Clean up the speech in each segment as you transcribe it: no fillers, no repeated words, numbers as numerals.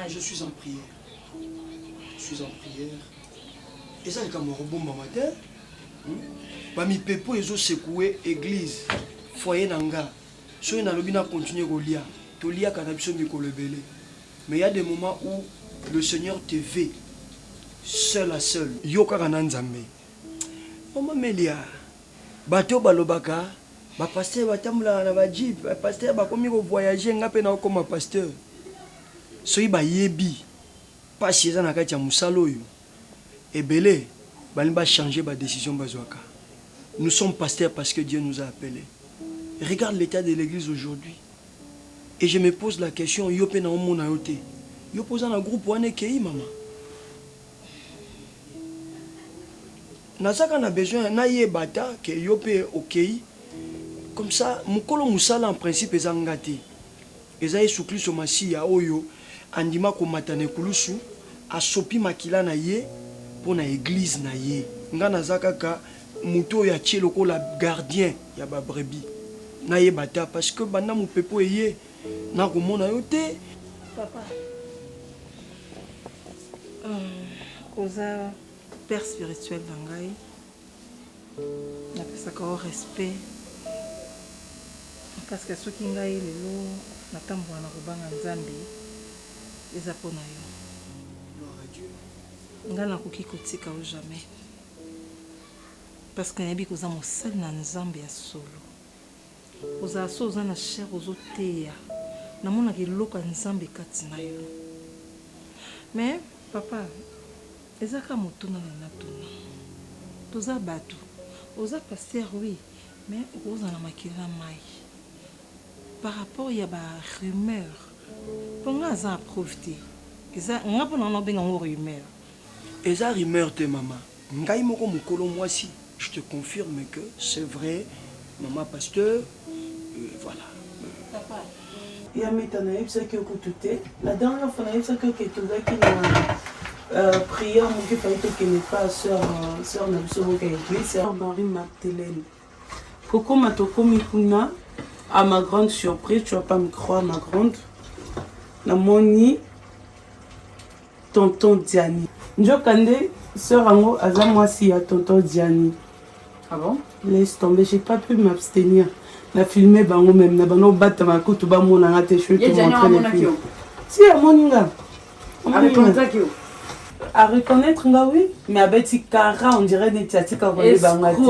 Je suis en prière. Je suis en prière. Et ça, quand je suis matin, mi pepo ezo secouer église, foyer nanga. So na lobi na continuer ko lia. To lia kana biso mikolo belé. Mais il y a des moments où le Seigneur te veut seul à seul. Yo kaka na nzambe. Mama Melia. Bato balobaka, ba pasteur batamula na ba jeep, ba pasteur ba komi ko voyager ngape na comme pasteur. Soyi ba yebi. Pas chez na kati ya musalo yo. Ebele bali ba changer ba décision bazwaka. Nous sommes pasteurs parce que Dieu nous a appelés. Regarde l'état de l'église aujourd'hui. Et je me pose la question, yo pe na omona yo te. Yo pose na groupe wane kei mama. Nazaka na besoin na ye bata que yo pe okei. Comme ça, mukolo musala en principe ezanga te. Ezaye sukli so masiya oyo andima ko matane kulusu asopi makila na ye pour na église na ye. Nga nazaka ka muto ya tie lokola gardien ya ba brebis. Na ye bata parce que bana mu pepo eye na komona yo te. Papa. Oza père spirituel d'Angaï. Napesaka au respect. Parce que ceux qui ngai lelo natambwa na kobanga nzambe eza pona yo. Gloire à Dieu. Nga nakoki kotika o jamais. Parce que nayebi koza mosali na nzambe ya solo. Oza so oza na cher ozoteya. Namona keloko ya nzambe kati na yo. Mais papa, ezaka motuna na natuna. Toza bato. Oza pasteur oui, mais oza na makila mai. Par rapport à ba rumeur. Pour nga za profiter. Eza nga pona na benga ngo rumeur. Eza rumeur te maman. Ngai moko mukolo mwasi. Je te confirme que c'est vrai, maman pasteur. Voilà. Papa. Il y a maintenant la dernière fois, il y a que prière, qui n'est pas sœur Marie Magdalene. Coco Matoko Mikuna, à ma grande surprise, tu vas pas me croire, ma grande, la moni tonton Diani. Njokande, sœur Ango, Azamwa si à tonton Diani. Ah bon? Laisse tomber, j'ai pas pu m'abstenir. Na filmé bango même na bango bata makutu ba mona ngate chou te montrer les films. Si à moninga. À reconnaître nga oui, mais avec Kara on dirait des tchatika volé bangati.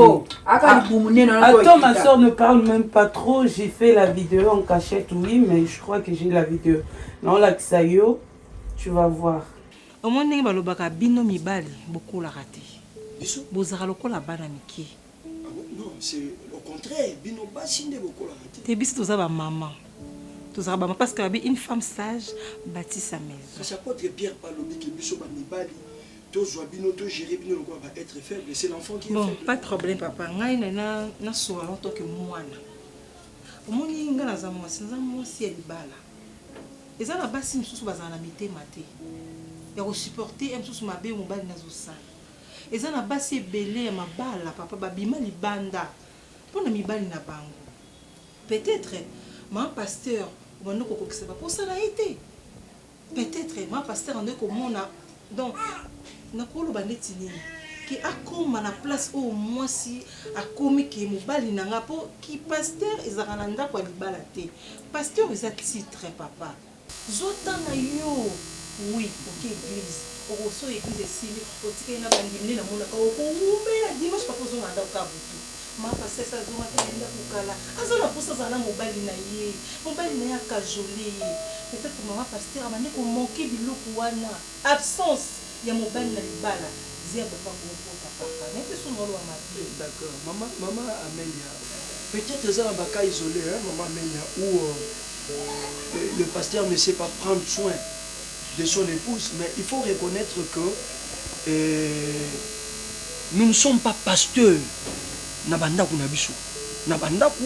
Attends, ma soeur ne parle même pas trop, j'ai fait la vidéo en cachette oui, mais je crois que j'ai la vidéo. Non la Kisayo, tu vas voir. Au moins ninga balobaka bino mibali beaucoup la raté. Bozara lokola bana miki. Non, c'est au contraire. Bino basinde beaucoup la raté. T'es bis toza ba maman. Toza ba maman parce que une femme sage bâtit sa maison. Ça apôtre Pierre Palobi qui biso ba mibali. Tozo bino to gérer bino le quoi va être faible, c'est l'enfant qui est faible. Bon, pas de problème papa. Ngai na soa en tant que mwana. Omoni nga na zamwa sinza mo si elibala. Eza na basi msusu bazana mitema te. Ya ko supporter msusu mabe mobali nazo sala. Eza na basi ebele ya mabala papa babima libanda pona mibali na bango. Peut-être ma pasteur bando ko kokisa ba posala été. Peut-être ma pasteur ande ko mona donc na ko lo bandeti ni ki akoma na place au moins si akomi ki mobali na ngapo ki pasteur ezaka na ndako ya libala te. Pasteur eza titre papa. Zotana yo oui OK église. Au so église sili otike na bandimne na mona ko umela dimanche pa pozo nganda ka butu ma passer ça zoma tenda kukala azala posa zala mobali na ye mobali na ya kajoli peut-être maman pasteur amane ko manquer biloko wana absence ya mobali na libala zia papa ko papa mais c'est son rôle à ma vie. D'accord maman Amélia peut-être ça va cas isolé hein maman Amélia où le pasteur ne sait pas prendre soin de son épouse, mais il faut reconnaître que nous ne sommes pas pasteurs. Nabandaku nabiso. Nabandaku,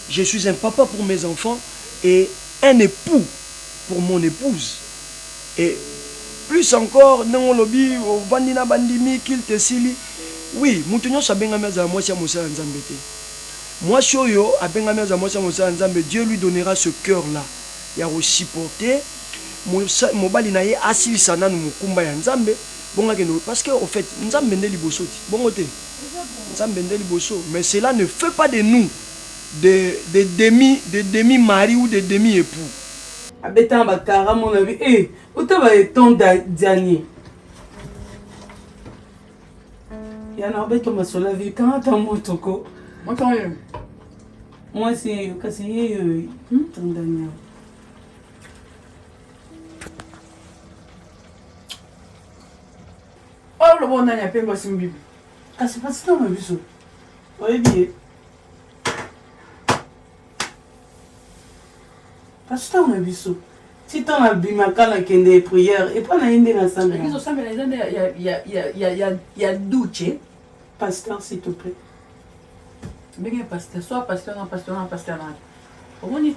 je suis un papa pour mes enfants et un époux pour mon épouse. Et plus encore, non lobby, bandina bandimi, qu'il te sili. Oui, moutonyo sabengame za moi sia mosa nzambete. Moi shoyo abengame za moi sia mosa nzambe, Dieu lui donnera ce cœur là. Il y a aussi supporter. mobali na ye asilisa nanu mokumba ya nzambe bonga kendo parce que au fait nzambe nde liboso ti bongo te nzambe nde liboso mais cela ne fait pas de nous de demi mari ou de demi époux abeta bakara mon avis autant va ton dernier yana abeta masola vie quand ta motoko moi c'est kasi ton dernier oh le bon nanya pemba simbi kasi pas dans ma biso oui bien parce que on a biso si ton abimaka na kende prière et pas na inde na samba ils ont ça mais il y a douche pasteur s'il te plaît bien pasteur soit pasteur comment dit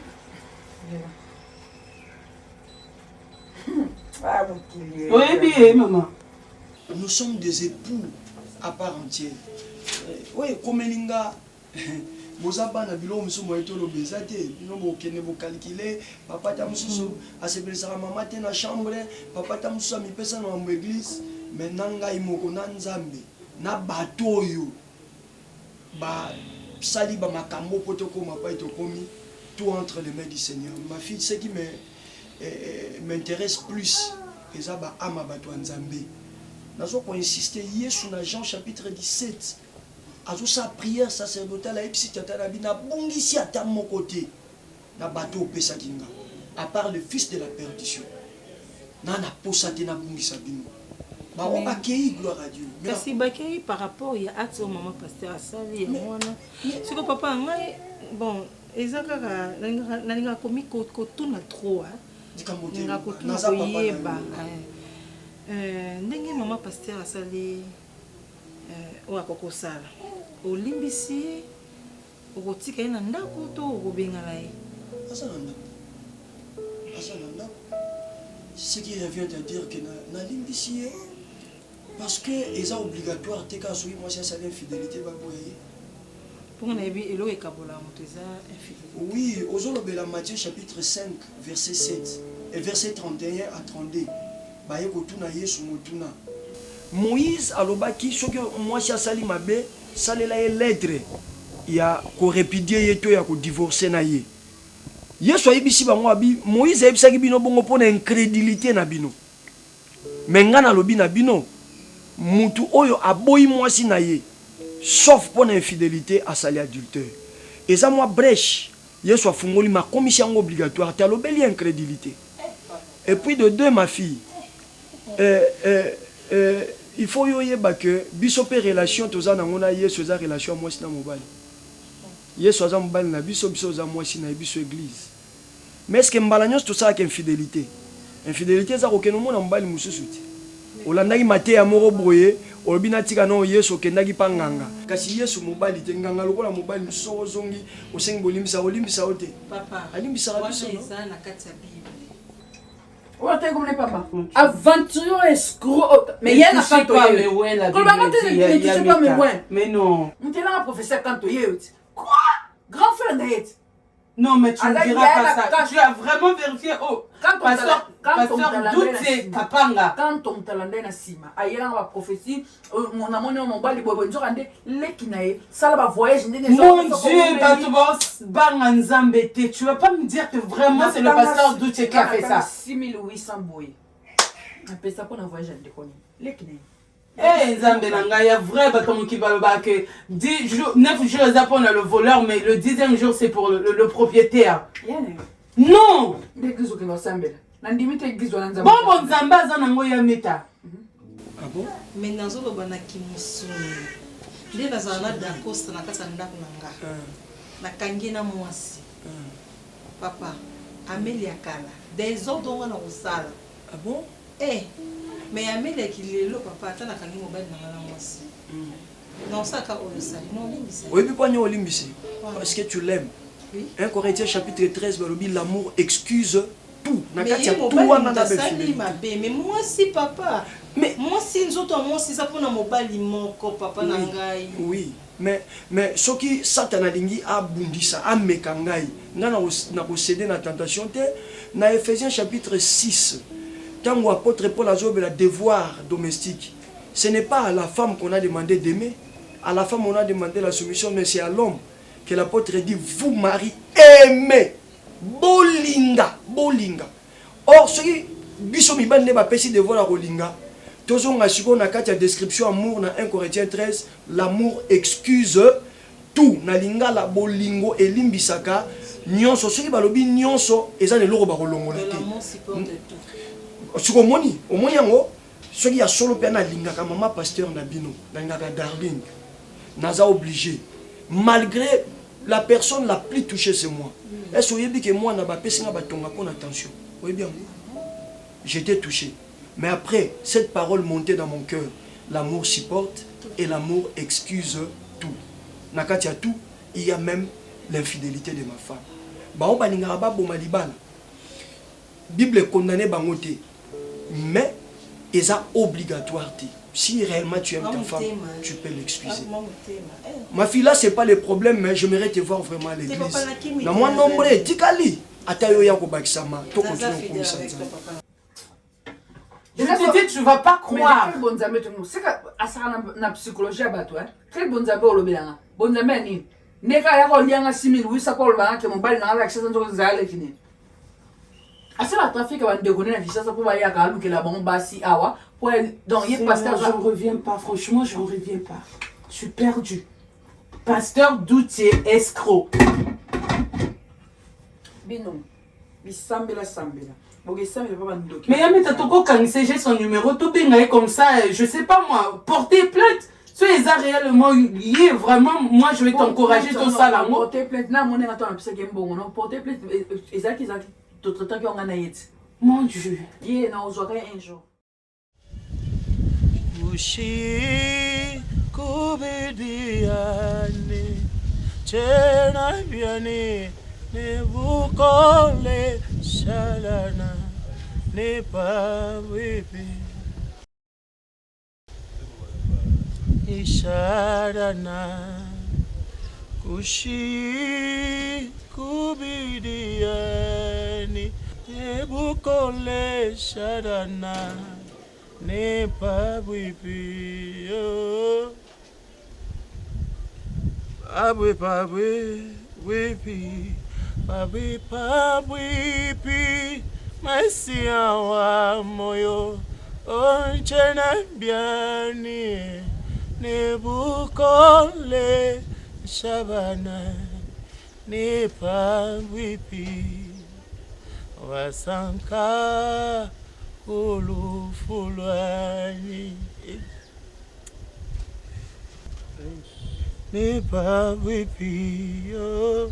oui bien maman nous sommes des époux à part entière oui comme linga bozaba na bilo musu moyeto lo bezate bino bo kene bo calculer papa ta musu asebelisa mama te na chambre papa ta musu mi pesa na mo église maintenant ngai moko na nzambe na bato yo ba sali ba makambo poto ko mapa to komi tout entre les mains du Seigneur ma fille ce qui m'intéresse plus eza ba ama bato nzambe nazo ko insister Yesu na Jean chapitre 17 azo sa prière sacerdotale et puis tata na bina bongisi ata mon côté na bateau pesa kinga à part le fils de la perdition na posate na bongisa bino ba on bakei gloire à Dieu kasi bakei par rapport ya acte au maman pasteur asali ya mwana siko papa ngai bon ezaka nalinga komi kotuna trop nga kotuna koyeba ndenge maman pasteur asali oyo akokosala olimbisi ye okotika ye na ndako to okobengana ye asa na ndako ce qui revient à dire que nalimbisi ye parce que eza obligatoire te ka soki mwasi asali infidélité baboya ye mponga na yebi eloko ekabola moto eza infidélité oui ozolobela Matthieu chapitre 5 verset 7 et verset 31 à 32 baye kotuna Yesu motuna Moïse alobaki soki mwasi asali mabe salela ye lettre ya korépudie ye to ya kodivorce na ye Yesu ayebisi bango abi Moïse ayebisaki bino bongo mpona incrédulité na bino me nga nalobi na bino mutu oyo aboyi mwasi na ye sauf mpona infidélité asali adultère eza mwa brèche Yesu afungoli makomisi yango obligatoire te alobeli incrédulité et puis de deux ma fille il faut yoyeba que biso pe relation toza nango na Yesu eza relation mwasi na mobali Yesu aza mobali na biso biso za mwasi na biso église mais est-ce que mbala nyonso tosalaka infidélité eza kokende omona mobali mosusu te olandaki mateya moko boye olobi natika no Yesu okendaki mpa nganga kasi Yesu mobali te nganga lokola mobali mosusu ozongi osengi bolimbisa olimbisa o te alimbisaka biso eza na kati ya Bible. On va comme les papas. Aventurier escroc. Mais il y a un canto. Mais non. On est là, professeur canto. Quoi? Grand frère d'être. Non, mais tu ne diras pas ça. Tu as vraiment vérifié. Oh, pasteur doute Kapanga. Quand on t'a landé na sima, ailleurs la prophétie, mon amour mon bali bobo nzo rande lekinae, ça là va voyage mon Dieu, Batubos Banganzambe, tu vas pas me dire que vraiment c'est le pasteur doute qui a fait ça. 6800 boy. Appelle ça pour un voyage de déconner. Lekinae. Eh, Nzambe nanga, il y a vrai bâton qui va que 10 jours, 9 jours on a le voleur, mais le 10e jour c'est pour le propriétaire. Non! Bon, Nzamba zanango ya meta. Ah bon? Mais nazolo banaki musuni. Nde nazala dakosta na kasa ndako nanga. Na kangina mwasi. Papa, Amélie akala. Des autres on a osala. Ah bon? Eh, mais Amélie kilelo papa atana kangi mobile na mwasi. Non ça ka osali. Non limbisi. Oui, puis pas ni olimbisi. Parce que tu l'aimes. Oui. 1 Corinthiens chapitre 13, l'amour excuse tout. Mais moi si papa. Mais moi si nous autres moi si ça pour na mobali moko papa nangai. Oui. mais ce qui Satan alingi abundisa ameka ngai nga na céder na tentation te na Ephésiens chapitre 6 tango apôtre Paul azobe la devoir domestique. Ce n'est pas à la femme qu'on a demandé d'aimer, à la femme on a demandé la soumission, mais c'est à l'homme que l'apôtre dit vous mari aimez bolinga bolinga. Or ce qui biso mibane ne ba pesi devoir la bolinga. Tozonga siko na kati ya description amour na 1 Corinthiens 13, l'amour excuse tout. Na linga la bolingo elimbisaka nyonso soki balobi nyonso eza ne loko ba kolongola te. L'amour supporte tout. Siko omoni yango soki ya solo pe na lingaka mama pasteur na bino, na lingaka darling. Naza obligé malgré la personne la plus touchée c'est moi. Est-ce que que moi na ba pesinga batonga pour attention. Oui bien. J'étais touché. Mais après, cette parole montait dans mon cœur. L'amour supporte et l'amour excuse tout. Nakatia tout, il y a même l'infidélité de ma femme. Bao balingara bo malibana. Bible est condamnée bangote. Mais c'est obligatoire. Si réellement tu aimes ta femme, tu peux l'excuser. Ma fille là, c'est pas le problème, mais j'aimerais te voir vraiment à l'église. Dans mon nombre, tikali. Atayo yako bakisama. To continue comme ça. Je te dis, tu vas pas croire. Mais bon zambé, c'est que na psychologie à bateau, hein. Quel bon zambé au lobbyanga. Bon zambé ni. Neka ya ko lianga 6000 oui ça ko lobanga ke mobile na la access nzo zale kini. Asa la trafic va dégonner la visa ça pour va ya ka lu que la bon basi awa pour donc il pasteur j'en reviens pas franchement, j'en reviens pas. Je suis perdu. Pasteur Doutier escroc. Bino. Bisambela sambela. Mais Yami Tatoko Kanise, j'ai son numéro, tout bien comme ça, je sais pas moi, porter plainte. Soyez réellement lié, vraiment, moi je vais t'encourager tout ça là. Porter plainte, là, mon attend un peu bon, porter plainte, Isaac, tout le temps qu'on a naït. Mon Dieu. Yé, non, on aurait un jour. Ushi kubidiane, chena biane. Ne vous collez chalana, ne pas wipi. Ishadana, kushi kubidiani, ne vous collez chalana, ne pas wipi. Abwe pabwe wipi. Pabi pabi maisia wa moyo onchena biani nebukole shabana ne pabi wasanka ulufulani ne pabi yo.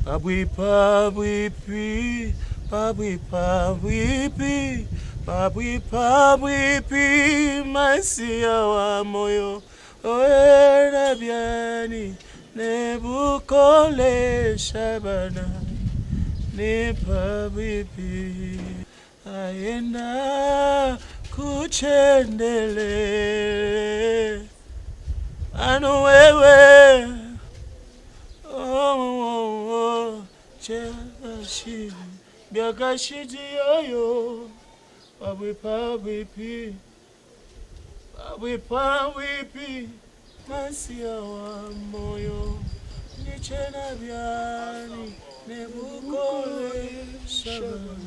Pabwi pabwi pi, pabwi pabwi pi, pabwi pabwi pi, masia wa moyo, oera biani, nebukole shabana, ne pabwi pi, ayenda kuchendele, anu wewe. Oh, Chakashi, Biakashi, yo, Pabi Pabi Pi, Pabi Pabi Pi, Masia Moyo, Nichena Biani, Nebukole Shaban.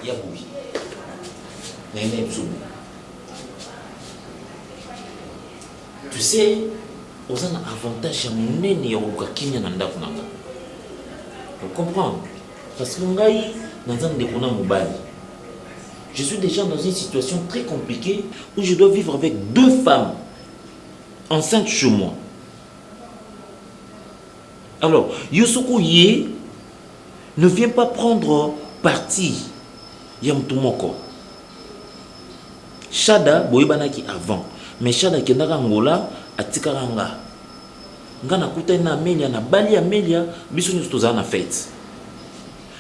Yaboui, Nene Psoum. Tu sais, on a un avantage à mon nez au Gakinya Nanda Kunanga. Vous comprenez? Parce que je suis déjà dans une situation très compliquée où je dois vivre avec 2 femmes enceintes chez moi. Alors, Yosuku Ye ne vient pas prendre parti. Yamtumoko. Shada boyebanaki avant, mais Shada kendaka ngola atikaranga. Ngana kuta na Amelia na bali Amelia biso nyo tozana fête.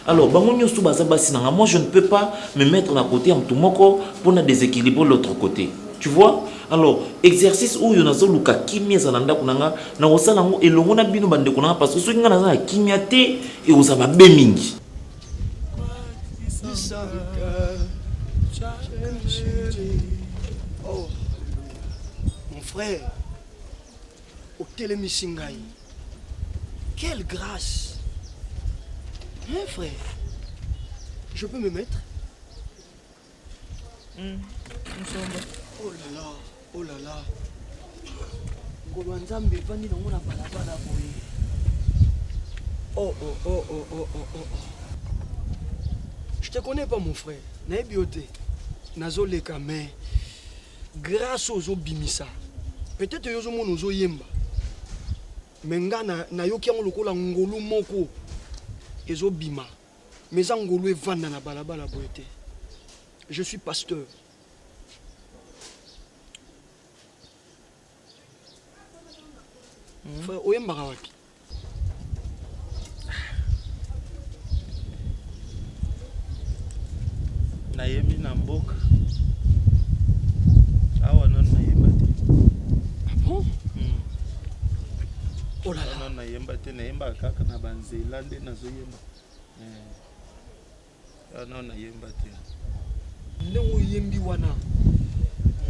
Alors, moi je ne peux pas me mettre à côté en tout moko pour déséquilibrer l'autre côté. Tu vois? Alors, exercice où il y a luka kimia zalanda kunanga na osala ngo elongo na bino bande kunanga parce que soki ngana za kimia te et osaba be mingi. Oh, mon frère, au télémissingaï, quelle grâce! Hein, frère? Je peux me mettre? Oh là là, oh là là. Oh, oh, oh, oh, oh, oh, oh. Je te connais pas, mon frère. N'a bioté. Nazo leka, mais grâce aux obimisa. Peut-être que yozo monozo yemba. Menga na yoki ang lokola ngolu moko. Ezo bima. Mais angolo e vanda na balabala boete. Je suis pasteur. Frère, oyemba wapi? Nayemi na mboka. Awa non nayemba te. Ah bon? Oh là là. Non nayemba te, nayemba kaka na banzela nde nazoyemba. Non nayemba te. Non yembi wana.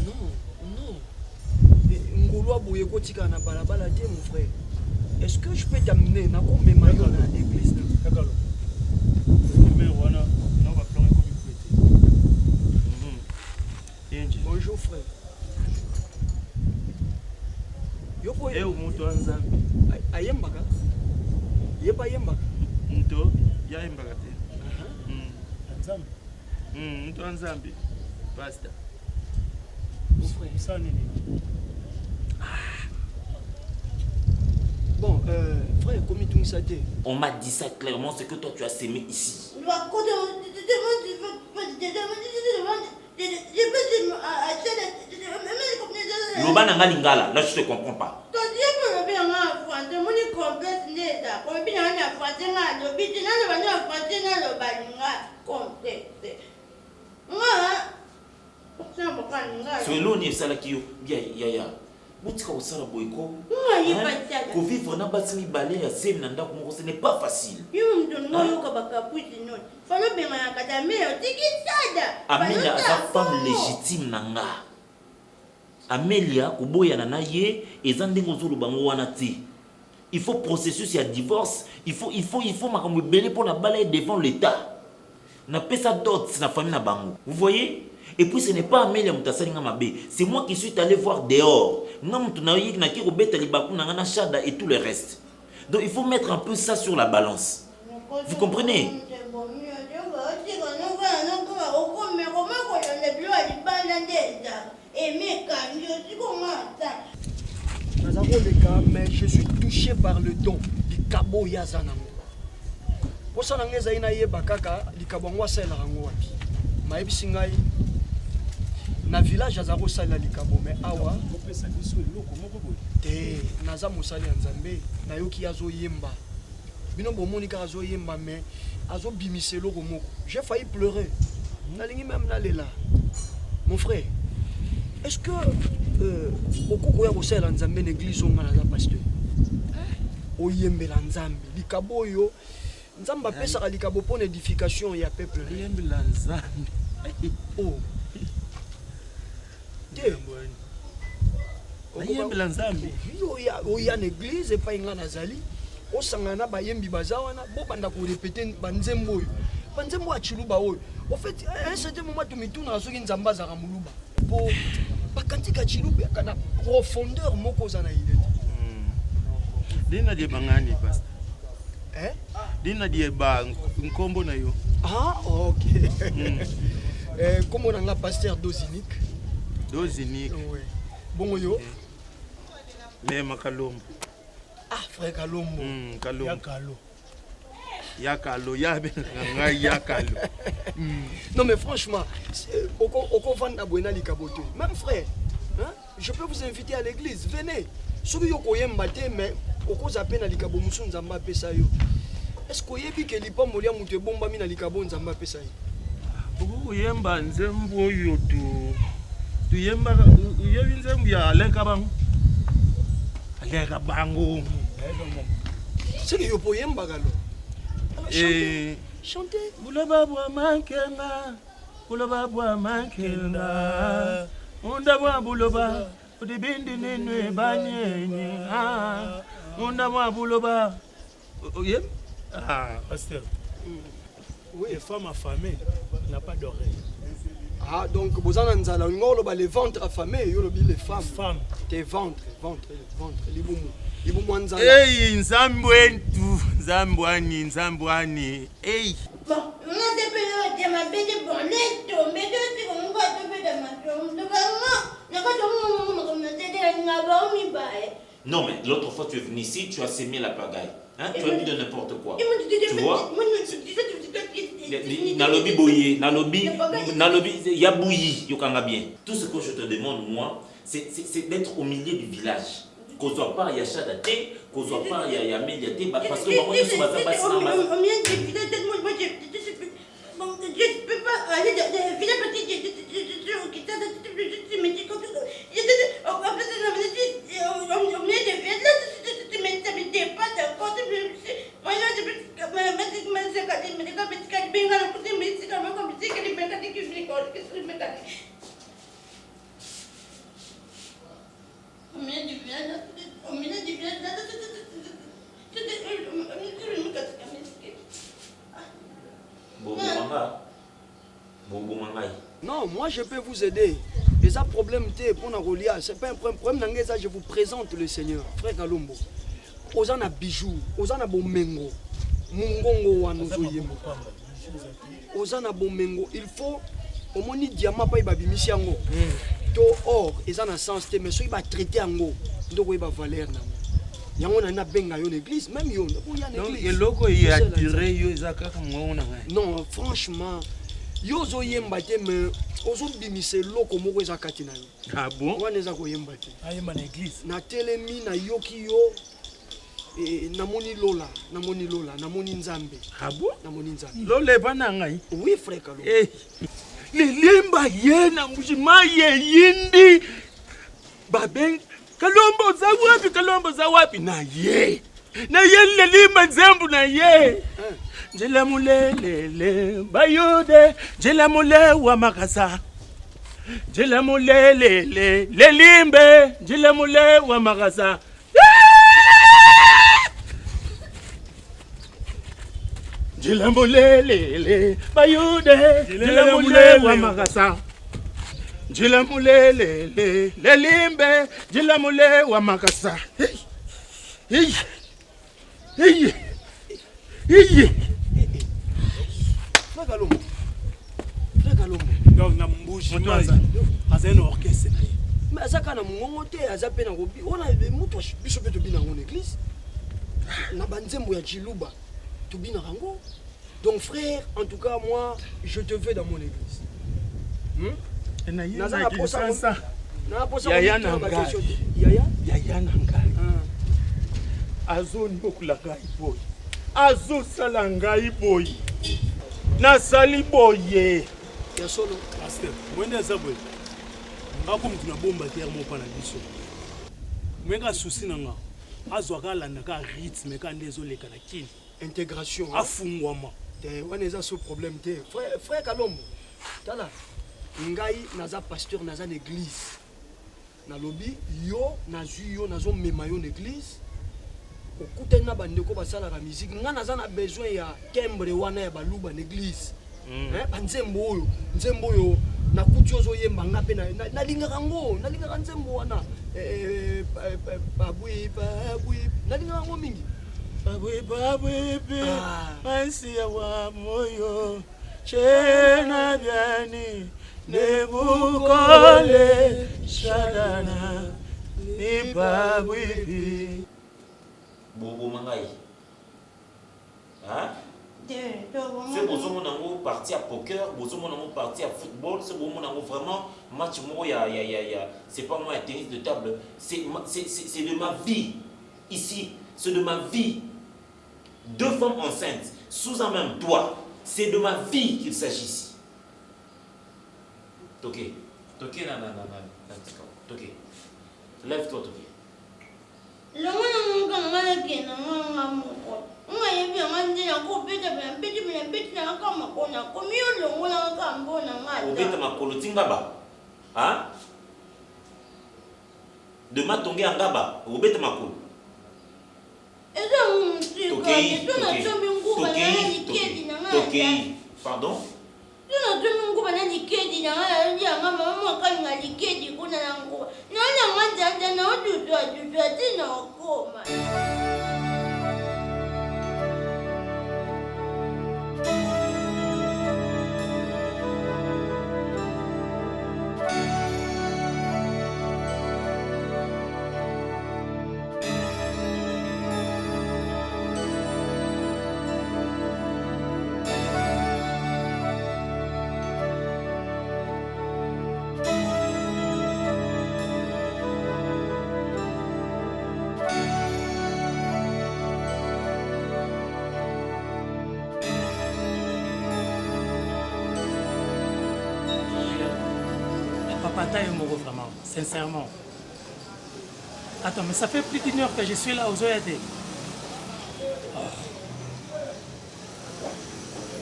Non, non. Ngolo aboye kotika na balabala te mon frère. Est-ce que je peux t'amener na ko mema yo na église na kakalo? Mais wana na ba plan ko bikwete. Bonjour frère. Yo ko e umuntu wanzambi. Ayembaka? Yeba yembaka? Nto ya yembaka te. Nzambi. Mtu wanzambi. Pastor. Bon, frère, comment tu ça t'es? On m'a dit ça clairement, c'est que toi tu as sémé ici. Lobana nga lingala, là je te comprends pas. C'est l'on ça là qui ya Boutika osala boyko. Ko vivre na batimi balé ya zemi na ndako moko ce n'est pas facile. Amelia sa femme légitime nanga. Amelia kuboya na ye ezandingo zulu bango wana ti. Il faut processus ya divorce, il faut makambo belé pour na balayer devant l'état. Na pesa dot na famille na bango. Vous voyez? Et puis ce n'est pas Amélie Moutasalinga Mabé, c'est moi qui suis allé voir dehors. Et tout le reste. Donc il faut mettre un peu ça sur la balance. Vous comprenez? Mais je suis touché par le don du Kabo Yazanango. Pour ça, je suis allé bakaka du Kabangwa Selarango. Maïbisingai. Na village azaro sala likabo mais awa kopesa biso eloko moko boye te naza mosali ya Nzambe na yoki azo yemba bino bomoni ka azo yemba mais azo bimise eloko moko j'ai failli pleurer nalingi même nalela mon frère est-ce que okoko ya kosala Nzambe l'église onga na pasteur oyembela Nzambe likabo yo Nzambe apesa likabo pour l'édification ya peuple oyembela Nzambe oh ayembela Nzambe oya na église epai nga nazali osangana bayembi baza wana bo banda ko répéter banzembo oyo banzembo ya chiluba oyo en fait à un certain moment tumituna soki Nzambe azaka muluba po bakantika chiluba kana profondeur moko za na ile dina die bangani pastor dina die ba nkombo na yo ok comment on a pasteur Dozinique oui. Bon yo. Mais Makalombo. Frère Kalombo. Kalombo. Yakalo, Yakalo. Non mais franchement, au vendre abonner les cabotos. Même frère, hein? Je peux vous inviter à l'église. Venez. Soki yo koyemba te mais oko zapena likabo musu Nzamba pesa yo. est-ce que yebi ke lipa molia mutu bomba mina likabo nzamba pesa yi uyemba nzembo oyo tuyemba uyebi nzembo ya aleka bango c'est que yo po yemba galo chanter buloba bwa mankenga unda bwa buloba udibindi nenwe banyenye unda bwa buloba oyem pasteur. Oui. Les femmes affamées n'ont pas d'oreilles. Ah, donc, vous en avez les ventres affamés, les femmes. Femmes. Tes ventres, les boumous. Hey, Nzambwentu, Nzambwani. Hey. Bon, on a des périodes de ma bête de bonnet, mais deux secondes, on va tomber dans ma tombe. Non, mais l'autre fois tu es venu ici, tu as sémé la pagaille. Hein? Tu as dit de n'importe quoi. Tu vois? Nalobi boye, nalobi ya bouilli, yokanga bien. Tout ce que je te demande, moi, c'est d'être au milieu du village. Qu'on soit pas Yacha Date, qu'on soit pas Yamel Yate, parce que moi, je suis pas au milieu du village, je ne peux pas aller dans le village parce que non, moi je peux vous aider. Et ça problème pour Narolia, c'est pas un problème. Je vous présente le Seigneur, frère Kalombo. Ozana bijoux, ozana bomengo, mungongo wanozoyemo. Ozana bomengo, il faut au moins diamant pas ibabimisi yango. To or, ezana sens te mais so iba traiter yango, ndoko iba valeur nango. Yango na benga yo l'église, même yo, pour y a l'église. Et logo il a tiré yo ezaka ngona. Non, franchement, yo zo yemba te mais ozo bimise loko moko ezakati na yo. Ah bon? Wana ezako yemba te. Ayemba na église. Na telemi na yoki yo. Namoni Lola, namoni Nzambe. Ah bon? Namoni Nzambe. Lola bana ngai. Oui frère Kalombo. Lilimba yena mujima ye yindi. Baben Kalombo za wapi na ye. Na ye lilimba nzembu na ye. Njela mulele bayode, njela mule wa makasa. Njela mulele lelimbe, njela mule wa makasa. Jilamulele bayude jilamule wa magasa jilamulele lelimbe jilamule wa magasa hey Kalombo donc na mbushi mwaza azeno orchestre mais azaka na mongo te azape na robi ona muto biso pe to bina en église na banzembo ya Chiluba to bina rango. Donc frère, en tout cas moi je te veux dans mon église. Yaya nangai azoni okulanga iboy azo salanga iboy na sali boye ya solo pasteur mwende zabwe ngako mtu na bomba terre mo pana biso mwenga souci nanga azo kalanda ka rythme ka ndezo leka na kini intégration afungwama te wana eza so problème te frère Kalombo tala ngai naza pasteur naza na église na lobby yo nazui yo nazo mema yo na église okutani na bandeko basalaka musique nga naza na besoin ya timbre wana ya baluba na église banzembo oyo nakuti ozoyemba nga mpe nalingaka yango nalingaka nzembo wana babwi nalingaka yango mingi babwi maisia wa moyo chena byani nebukole shadana ni babwi Bobo Mangai. Hein? C'est pour ça que nous parti à poker, pour ça que nous parti à football, c'est pour ça que vraiment match c'est pas moi un tennis de table, c'est de ma vie ici, c'est de ma vie. 2 femmes enceintes, sous un même toit. C'est de ma vie qu'il s'agit ici. Toké. Toké, Toké. Lève-toi, Toké. Hein? Demain, Tongé Angaba, Obet Makolo. Toké. Pardon? Vraiment, sincèrement. Attends, mais ça fait plus d'1 heure que je suis là aux OED. Oh.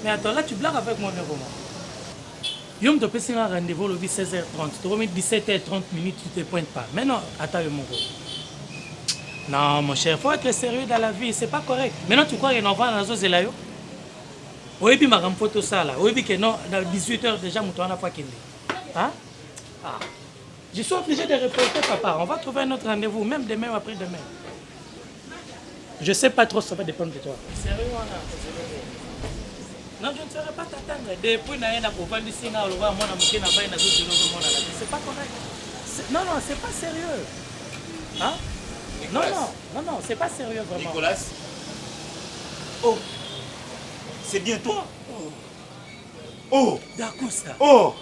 Mais attends, là tu blagues avec mon héros. Yom te passe un rendez-vous le 16h30. Tu remets 17h30 minutes, tu ne te pointes pas. Mais non, attends, mon gros. Non, mon cher, il faut être sérieux dans la vie, c'est pas correct. Maintenant, tu crois qu'il y a un enfant dans la zone de là? Oui, puis ma photo ça là. Oui, puis que non, dans 18h déjà, mon toit n'a pas qu'il est. Hein? Ah. Je suis obligé de reporter, papa. On va trouver un autre rendez-vous, même demain ou après-demain. Je sais pas trop, ça va dépendre de toi. Sérieux, non, je ne saurais pas t'attendre. Depuis, c'est pas correct. Non, non, c'est pas sérieux. Hein? Non, non, non, non, c'est pas sérieux vraiment. Nicolas? Oh! C'est bien toi? Oh! D'Acosta. Oh!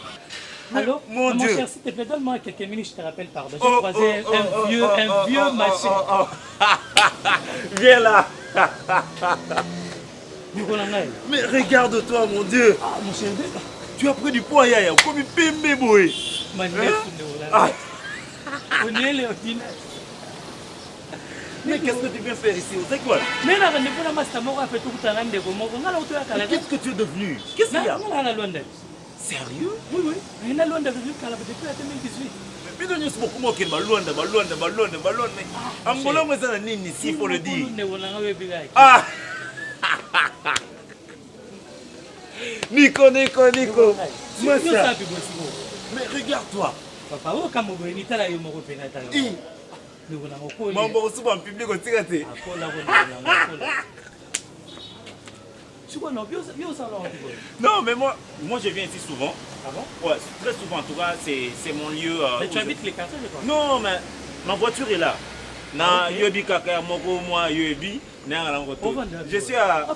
Allô? Mon Dieu! Cher, s'il te plaît, donne-moi quelques minutes, je te rappelle, pardon. J'ai croisé un vieux machin. Viens là! Mais regarde-toi, mon Dieu! Ah, mon cher, tu as pris du poids, Yaya, comme une pimbe, boy! Mais qu'est-ce que tu viens faire ici? C'est quoi? Mais là, qu'est-ce que tu es devenu? Qu'est-ce qu'il y a? Sérieux? Oui, oui. Il y a un depuis 2018. Mais nous sommes beaucoup moqués, Balonda. Angola, moi, ça n'a ni ici, il faut le dire. Ah! Nico. Moi, ça. Mais regarde-toi. Papa, où quand vous venez là, il non, mais moi je viens ici souvent. Ah bon? Ouais, très souvent en tout cas, c'est mon lieu. Mais tu habites les quartiers, je crois? Non, mais ma voiture est là. Na Yobi Kaka, Moko, moi, Yobi, je suis à.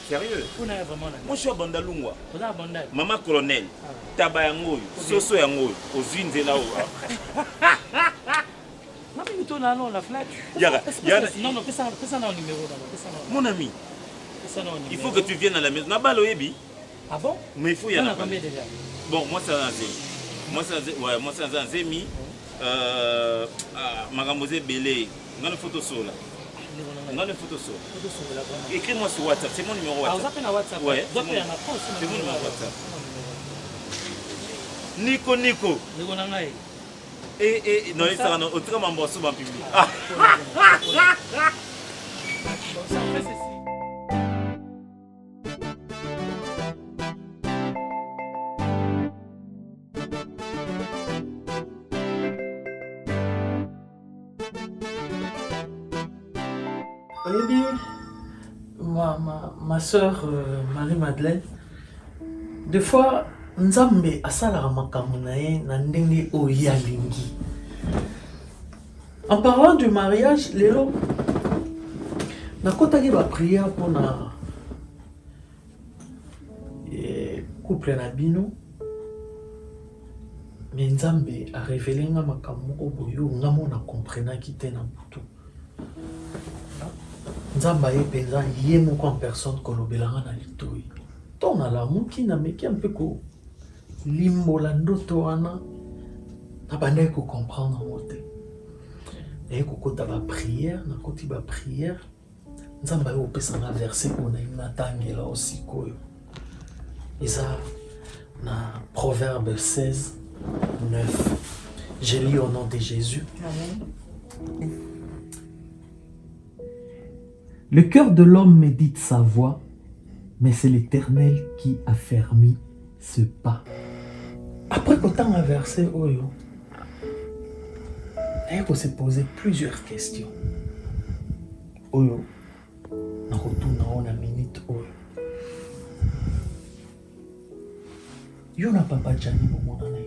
Sérieux? Moi je suis à Bandalungwa. Maman colonel, Tabayango, Soso Yango, aux unes et là-haut. Mon ami, il faut que tu viennes à la maison. Ah bon? Mais il faut y aller. Déjà? Bon, moi c'est un zémi. Moi c'est un zémi. Magamosé Belé. On a une photo sur là. Écris-moi sur WhatsApp, c'est mon numéro WhatsApp. Ouais, c'est mon numéro WhatsApp. Nico. Et non, il sera autrement bossé en public. Ma soeur Marie-Madeleine, des fois, Nzambe asalaka makambo na ye na ndenge oyo alingi. En parlant du mariage, lelo nakotaki ba prière pour na couple na bino. Mais Nzambe a révélé nga makambo moko boyo nga mona comprenaki te na butu. Nzamba ye penza ye moko en personne kolobelanga na litoi. Ton ala muki na meki un peu ko limbola ndoto wana na bande ko comprendre mote. Et ko kota ba prière na koti ba prière. Nzamba yo pesa na verset ko na inatangela aussi koyo. Isa na Proverbe 16 9. Je lis au nom de Jésus. Amen. Le cœur de l'homme médite sa voix, mais c'est l'Éternel qui affermit ce pas. Après qu'on a versé Oyo, il faut se poser plusieurs questions. Oyo, on retourne dans une minute Oyo. Yo na papa Jani au monde en interne.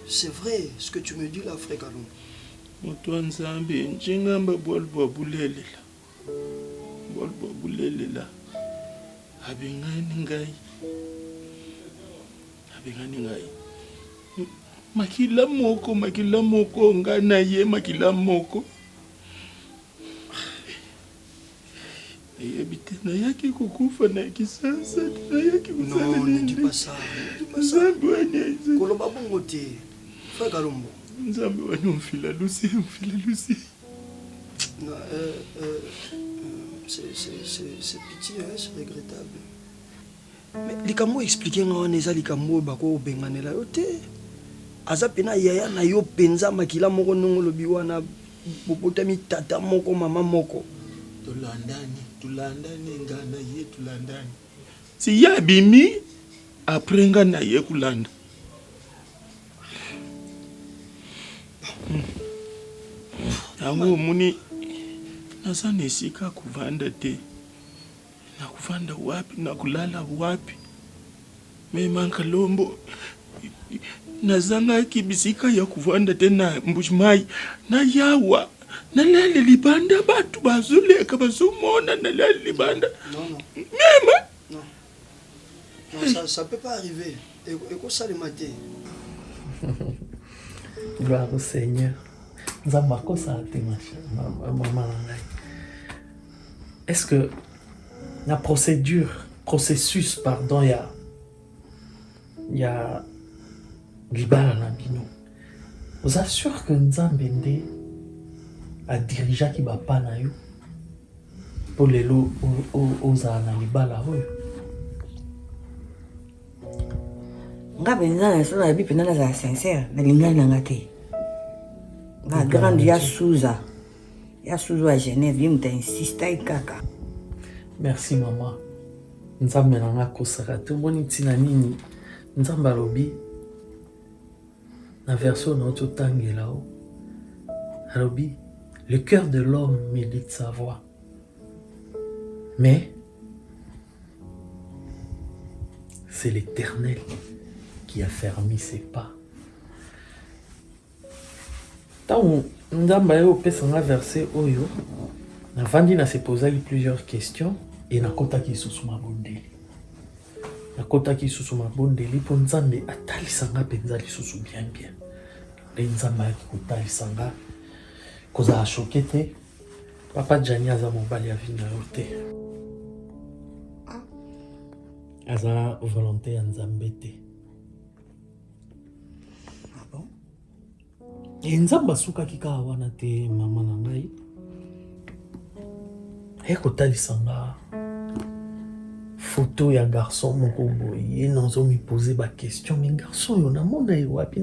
C'est vrai ce que tu me dis là, frère Kalon. Moto nzambe njingamba bolbo bulelela. Bolbo bulelela. Abengani ngai. Makila moko ngana ye makila moko. Na yaki kukufa na kisasa na yaki kusala. Non, ne dis pas ça. Nzambe wane. Koloba bongo te. Frère Kalombo. Nzambe wane mfila Lucie. Non, c'est pitié, hein, c'est regrettable. Mais likambo expliquer nga wana eza likambo bako benganela yo te. Aza pena yaya na yo penza makila moko nongo lobi wana bopotami tata moko mama moko. Tulandani ngana ye tulandani. Si ya bimi après ngana ye kulanda. Yango muni nasa nesika kuvanda te. Na kuvanda wapi na kulala wapi. Mema Kalombo nazanga kibisika ya kuvanda te na mbushmai na yawa. Nalali libanda batu bazuleka bazumona nalali libanda. Non. Même. Non, ça peut pas arriver. Et quoi ça le matin? Gloire au Seigneur. Nzamba ko ça te maman. Est-ce que la processus pardon il y a libala na bino. Vous assure que Nzambe nde a dirigé qui va pas na yo pour les lots aux na libala oyo. Nga benza na so na bi pena na za sincère na lingana na ngate. Nga grande ya Souza à Genève, il m'a insisté kaka. Merci maman. Nzambe na nga kosaka to boni tina nini. Nzambe alobi na version notre tangela o. Alobi le cœur de l'homme médite sa voix. Mais c'est l'Éternel qui a fermé ses pas. Tant Nzamba yo pesa nga verset oyo, na vandi na se posa plusieurs questions et na kota ki susu mabondeli. Na kota ki susu mabondeli po Nzambe atalisa nga penza lisusu bien. Le Nzamba ki kotalisa nga koza choqué te. Papa Jani aza mobali ya vina yo te. Aza volonté ya Nzambe te. Et Nzamba suka kika wana te mama na ngai. Eko talisanga photo ya garçon moko boye nazo mi poser ba question mais garçon yo namona yo wapi.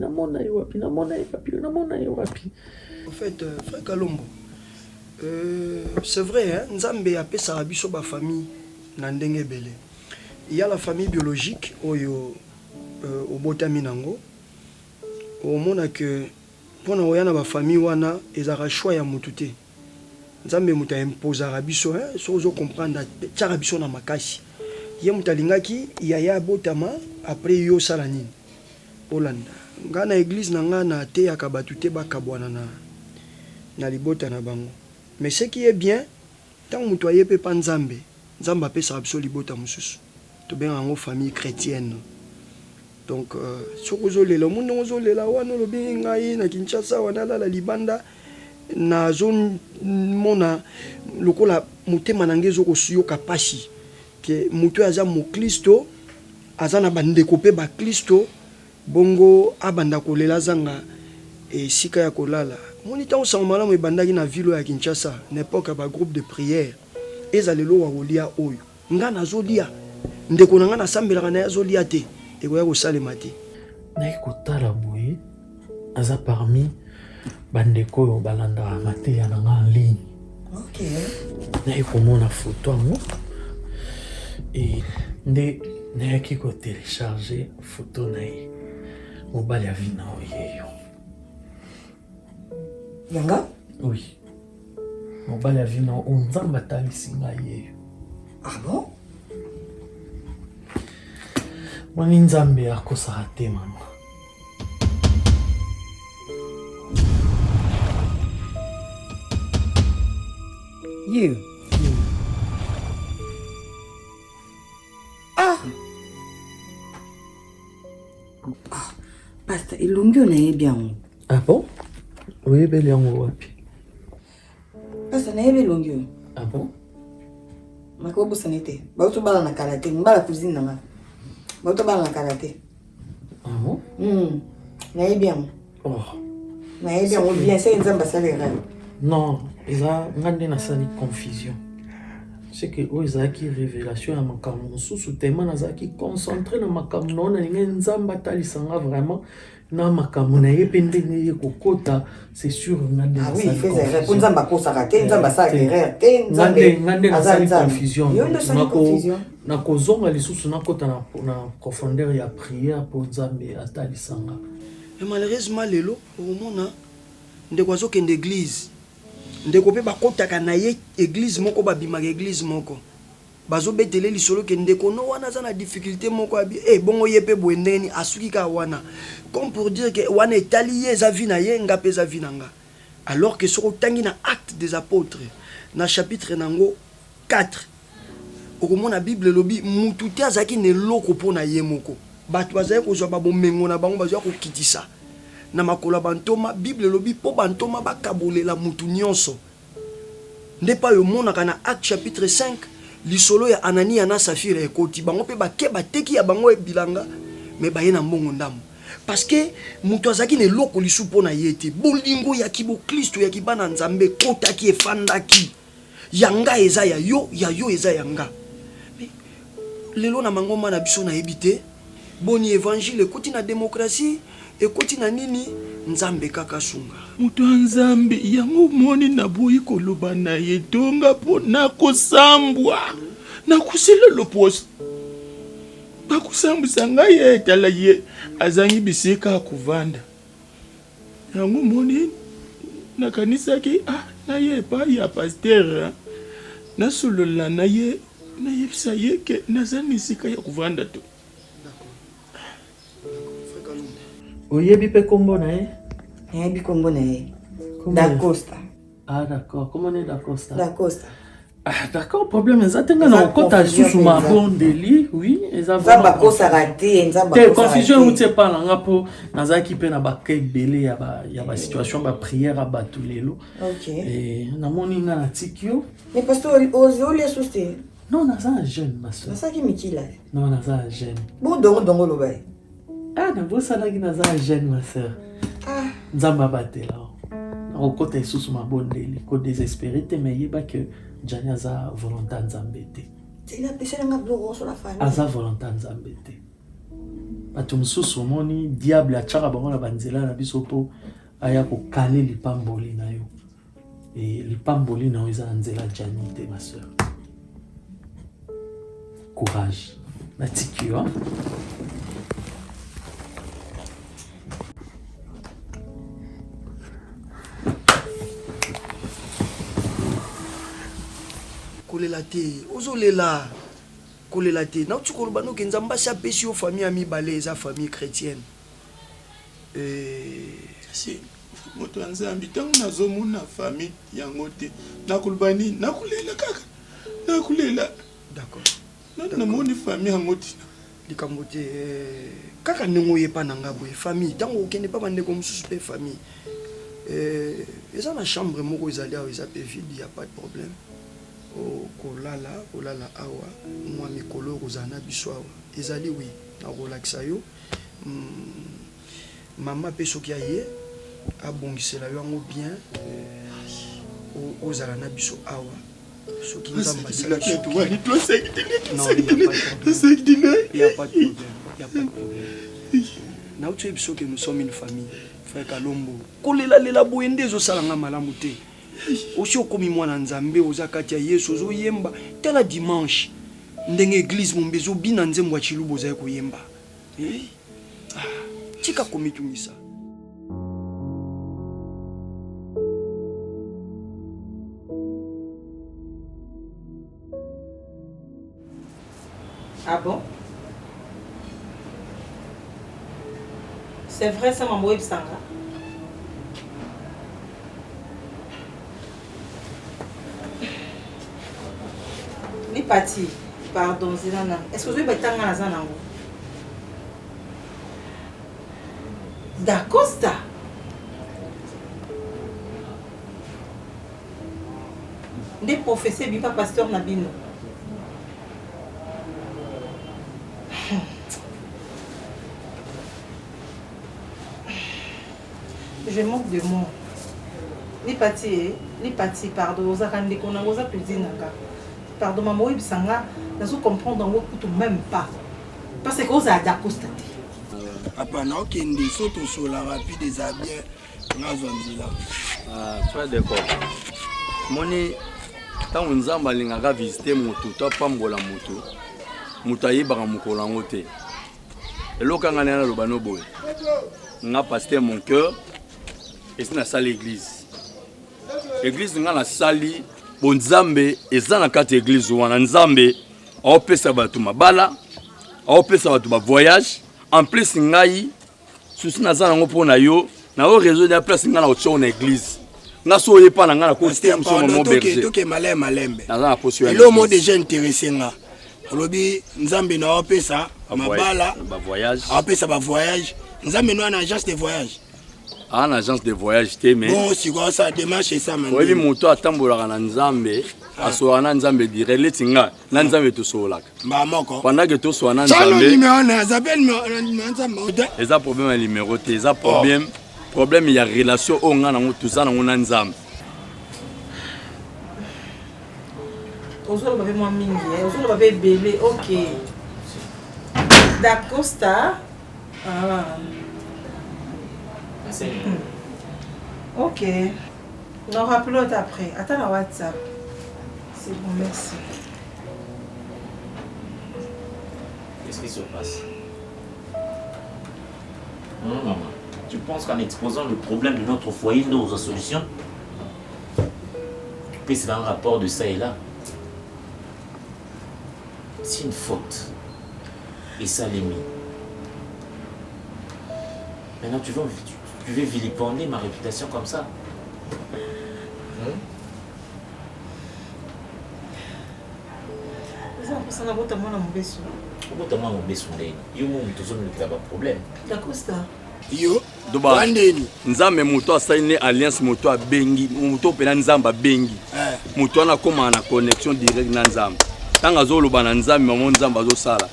En fait frère Kalombo c'est vrai hein Nzambe apesa biso ba famille na ndenge belé. Il y a la famille biologique oyo obotami nango. Au mona que pona oyana ba famille wana ezara choix ya mutu te. Nzambe muta imposera biso hein so zo comprendre tchara biso na makasi. Ye mutalingaki yaya botama après yo sala nini. Olanda. Nga na église na nga na te yakabatu te bakabwana na libota na bango. Mais ce qui est bien tant mutu ayepe pa Nzambe nzambe apesaka biso libota mosusu tobengaka yango famille chrétienne. Donc soki ozolela omonde ozolela wana olobi ngai na Kinshasa wana lala libanda nazomona lokola motema na ngai ezokoyoka pasi ke moto aza moklisto aza na bandeko mpe baklisto bongo abanda kolela azanga esika ya kolala. Moni ntango sango malamu ebandaki na ville ya Kinshasa na époque ya bagroupe de prière ezalelo wa kolia oyo nga nazolia ndeko na nga nasambelaka na ye azolia te ekoya kosalema te. Naye kotala boye aza parmi bandeko oyo balandaka mateya na nga en ligne. Naye komona foto yango nde nayaki kotelecharge foto na ye mobali ya vi na oyeyo yanga. Oui, mobali ya vi na oyo nzambe atalisi ngai yeyo. Ah bon? Moni nzambe akosaka te mama. You. Ah. Ah, pasteur, ilungi onayebi yango. Ah bon? Oyebeli yango wapi? Pasteur, nayebi ilungi oyo. Ah bon? Makobosana te. Bautobala na karate, mbala cuisine nanga. Bautobala na karate. Ah bon? Nayebi yango. Oh. Nayebi yango bien, c'est nzamba salera. Non, eza ngande na sali confusion. C'est que ozaki révélation ya makambo mosusu tellement nazaki concentré na makambo na ona linga nzamba talisanga vraiment na makambo na ye pe ndenge ye kokota c'est sûr ngande na sali. Ah oui, faisait répondre nzamba kosaka te, nzamba salera te, ngande na sali confusion. Na kozonga lisusu na kota na profondeur ya prière pour nzambe atalisanga. Et malheureusement lelo omona ndeko azokende église ndeko pe bakotaka na ye église moko babimaka église moko bazobetele lisolo ke ndeko no wana za na difficulté moko abi bongo ye pe bwendeni asuki ka wana comme pour dire que wana etali ye za vie na ye nga pe za vie na nga. Alors que soko tangi na acte des apôtres na chapitre nango 4 okomona bible lobi mutu te azaki ne loko pona ye moko bato bazali kozwa babomengo na bango bazwa kokitisa na makolo bantoma bible lobi po bantoma bakabolela mutu nyonso nde pa yo monaka na acte chapitre 5 lisolo ya Anania na Safira ekoti bango pe bakeba teki ya bango ebilanga me baye na mbongo ndamu parce que mutu azaki ne loko lisu pona yete bolingo ya kibo Kristo ya kibana nzambe kotaki efandaki yanga eza ya yo eza yanga. Mais lelo na mangoma na biso na ebite boni évangile ekoti na démocratie ekoti na nini nzambe kaka sunga mutu nzambe yango moni na boyi koloba na ye tonga po na kosambwa na kusela loposo bakusambusa ngai etala ye azangi bisika kuvanda yango moni na kanisa ki na ye pa ya pasteur na solola na ye bisa ye ke nazani sika ya kuvanda to. Oyebi pe kombo na ye? Nayebi kombo na ye. Da Costa. Ah d'accord, comment est Da Costa? Da Costa. Ah d'accord, problème ezatenga na okota susu mabondeli, oui, nzamba kosaka te, nzamba kosaka te. Confusion uti epala nga po nazaki pe na bakebele ya ba situation ba prière a batu lelo. OK. Et namoni nga na tikio. Mais pasteur ozolia suste. Non, naza jeune ma soeur. Nasaki mikila. Non, naza jeune. Bon dongo lobai. Ah, na bosala ki naza jeune ma soeur. Ah, nzamba batela. Na kota isusu mabondeli, ko désespéré te mais yeba que Jani aza volonté nzambe te. C'est la personne nga bloko sur la famille. Aza volonté nzambe te. Bato mususu moni diable achaka bango na banzela na biso po aya ko kale lipamboli na yo. Et lipamboli na yo eza nzela Jani te ma soeur. Courage. Natiki hein. kolela te ozolela kolela te na tu koloba no kenza mbasa pesi yo famille ami balé eza famille chrétienne si moto nzambi tango nazomona famille yango te nakoloba nini nakulela kaka nakulela D'accord. namoni famille yango tina likambo te kaka ndenge oyepa na nga boye famille ntango okende mpa bandeko mosusu mpe famille eza na chambre moko ezali awa eza mpe vide ya pas de problème kolala awa mwa mikolo okozala na biso awa ezali wi nakolakisa yo mama mpe soki aye abongisela yo yango bien ozala na biso awa soki nzambe nauti oyebi soki nous sommes une famille frère Kalombo kolelalela boye nde ezosalanga malamu te osi okomi mwana nzambe oza kati ya yesu ozoyemba tala dimanche ndenge église mombe ezobina nzembo ya chiluba ozali koyemba tika komitungisa. Ah bon? C'est vrai ça, maman Websanga? Ni parti, pardon, Zilana. Est-ce que vous avez été en Zanango? D'Acosta? Des professeurs, pas pasteur Nabino. Je manque de mots. Ni parti, pardon, vous avez pardon, maman, je comprendre même pas. Parce que vous avez constaté. Papa, non, qui est surtout sur la rapide des habits, frère de corps. Moni, quand on a visité moto, tu n'as pas mbola moto. Moutaye baramukola ngote. Et là, quand on a le banobo, on a pasté mon cœur. Et c'est dans la l'église. L'église est dans la salle. Bon Nzambe, et ça dans la carte église où on a Nzambe, on peut savoir tout ma bala, on peut savoir tout ma voyage. En plus, ngai, souci na zana ngopo na yo, na o réseau de place ngana au na église. Na so ye pa na ngana ko système so mo berger. Tout que malembe. Na zana posu ya. Et le mot déjà intéressé nga. Olobi Nzambe na o peut ça, ma bala, ba voyage. On peut ça ba voyage. Nzambe no na agence de voyage. En agence de voyage, mais bon, si quoi ça démarche ça maintenant. Oui, moto atambola na Nzambe, aso na Nzambe dire letinga, na Nzambe to solaka. Ba moko. Pendant que to so na Nzambe. Nzambe. Numéro na Zabel Nzambe. Les problème numéro T, les problème il y a relation au nga na tout ça na Nzambe. Ozolo babe moi mingi, ozolo babe belé, OK. D'Acosta. Ah. Ok. On rappelons après. Attends la WhatsApp. C'est bon, merci. Qu'est-ce qui se passe? Non, maman. Tu penses qu'en exposant le problème de notre foyer, nous aurons solution? Puis c'est un rapport de ça et là. C'est une faute. Et ça l'est mis. Maintenant, tu veux vilipender ma réputation comme ça. Yo, Doba, Nzambe moto a signé alliance moto a bengi, moto pena Nzamba bengi. Moto na koma na connexion directe na Nzamba. Tanga zo loba na Nzambe maman Nzamba zo sala.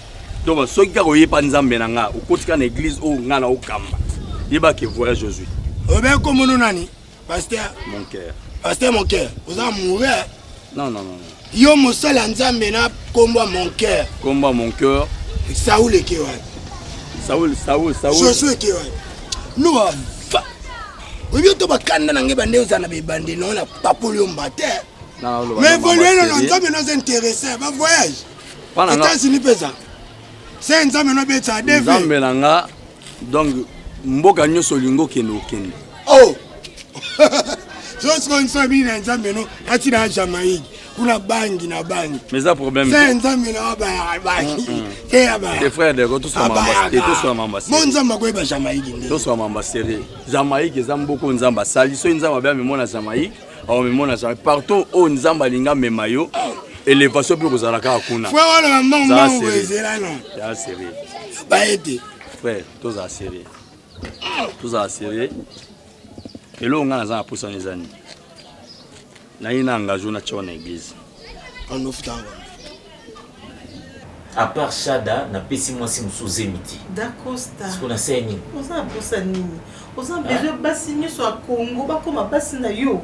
Doba soki ka koyepa Nzambe na nga, okotika na église o nga na okamba. Yeba ke voyage Jésus. Oben comme nous nani? Pasteur. Mon cœur. Pasteur mon cœur. Vous en mourrez? Non. Yo mosala Nzambe na combat mon cœur. Combat mon cœur. Saoul et Kewa. Saoul. Josué Kewa. Nous va. Oui, tu vas kanda na ngeba ndeo za na bibande non na papulio mbate. Mais évoluer dans Nzambe nous intéressé va voyage. États-Unis pesa. C'est Nzambe no beta deve. Nzambe na nga donc mboka nyoso lingo kendo kende. Oh. Je suis comme ça bien Nzambe no ati na Jamaïque. Kuna bangi na bangi. Mais ça problème. C'est Nzambe na bangi. Les frères de tous sont ambassadeurs. Mon Nzambe ko ba Jamaïque. Tous sont ambassadeurs. Jamaïque ezamboko Nzamba sali so Nzamba ba memona Jamaïque. On memona Jamaïque partout au Nzamba linga memayo. élévation mpe kozalaka akuna frère maman ezela non ya sérieux baete frère tozala sérieux eloko ngai naza na posana eza nini nayi na engagé na tia na église à part Chada na pesi mwasi mosusu emiti dacosta siko na se nini oza na posa nini oza besoin basi nyonso ya kongo bakoma basi na yo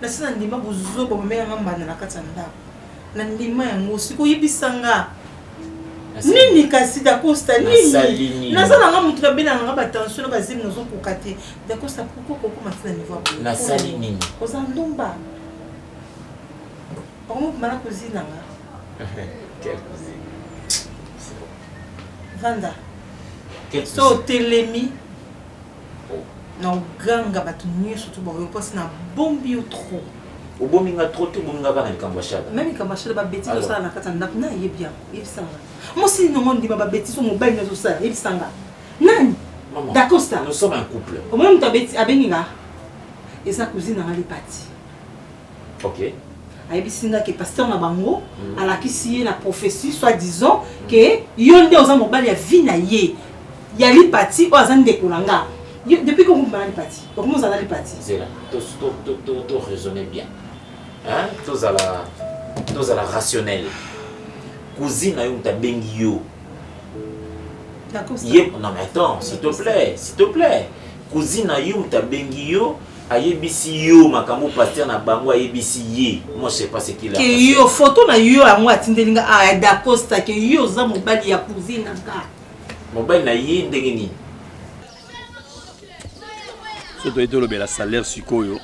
nasi na ndima bozoba mameyanga mbanda na kati ya ndako na ndima yango siko oyebisanga nini kasi dacosta nini naza nanga motu kabela nanga batension na bazemi nazokoka te dacosta pourkoi kokoma ti na niveau ya nasali nini oza ndomba okomopema na kozinanga vanda so otelemi na oganga bato nyonso to baoyo mpasi na bombi yo trop obominga trop te obominga kaka na likambo ya Chada me likambo ya Chada babetisi osala na kati ya ndako na yebi yango yebisanga mosili nongo ndima babetisi o mobali nyonso osala yebisanga nani dacosta nous sommes un couple omoi moto abenginga eza cousine nanga lipati ok ayebisinga ke pasteur na bango alakisi ye na prophétie soit disant ke yo nde oza mobali ya vie na ye ya lipati oyo aza ndeko na nga depuis que okomba na lipati okomozala na lipati zela to raisonner bien hein tozala rationnel cousine na yo moto abengi yo non mais attends s'il te plaît cousine na yo moto abengi yo ayebisi yo makambo pasteur na bango ayebisi ye moi je sais pas ce qu'il a ke yo photo na yo yango atindelinga dacosta ke yo oza mobali ya cousine na nga mobali na ye ndenge nini so toyei tolobela salaire sikoyo